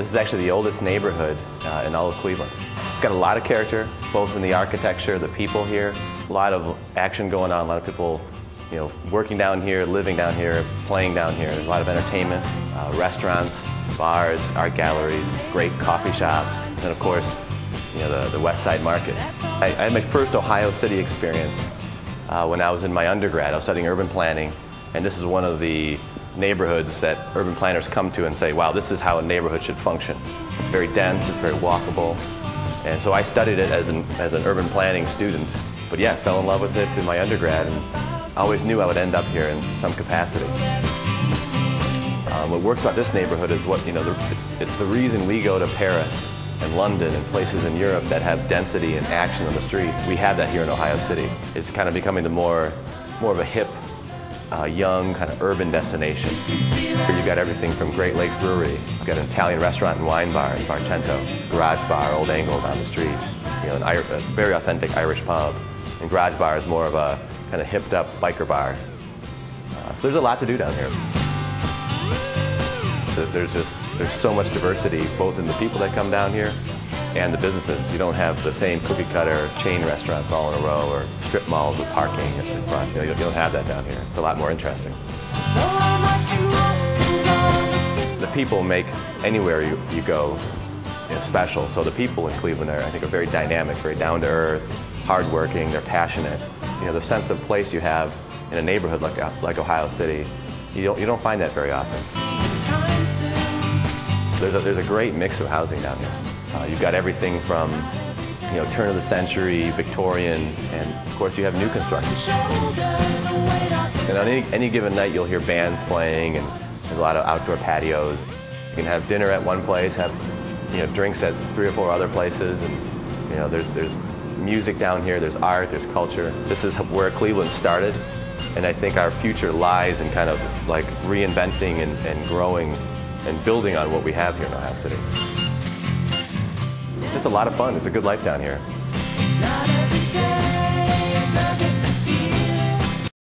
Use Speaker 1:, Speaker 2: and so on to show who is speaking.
Speaker 1: This is actually the oldest neighborhood in all of Cleveland. It's got a lot of character, both in the architecture, the people here. A lot of action going on, a lot of people working down here, living down here, playing down here. There's a lot of entertainment, restaurants, bars, art galleries, great coffee shops, and of course, the West Side Market. I had my first Ohio City experience when I was in my undergrad. I was studying urban planning, and this is one of the neighborhoods that urban planners come to and say, wow, this is how a neighborhood should function. It's very dense, it's very walkable, and so I studied it as an urban planning student, but yeah, fell in love with it in my undergrad, and I always knew I would end up here in some capacity. What works about this neighborhood is it's the reason we go to Paris and London and places in Europe that have density and action on the streets. We have that here in Ohio City. It's kind of becoming more of a hip, young, kind of urban destination. Here you've got everything from Great Lakes Brewery. You've got an Italian restaurant and wine bar in Bartento, Garage Bar, Old Angle down the street, a very authentic Irish pub. And Garage Bar is more of a kind of hipped up biker bar. So there's a lot to do down here. There's so much diversity, both in the people that come down here and the businesses. You don't have the same cookie cutter chain restaurants all in a row or strip malls with parking in front. You don't have that down here. It's a lot more interesting. The people make anywhere you go special. So the people in Cleveland I think are very dynamic, very down to earth, hardworking, they're passionate. The sense of place you have in a neighborhood like Ohio City, you don't find that very often. There's a great mix of housing down here. You've got everything from turn of the century, Victorian, and of course you have new construction. And on any given night you'll hear bands playing, and there's a lot of outdoor patios. You can have dinner at one place, have drinks at 3 or 4 other places, and there's music down here, there's art, there's culture. This is where Cleveland started, and I think our future lies in kind of like reinventing and growing and building on what we have here in Ohio City. It's just a lot of fun. It's a good life down here.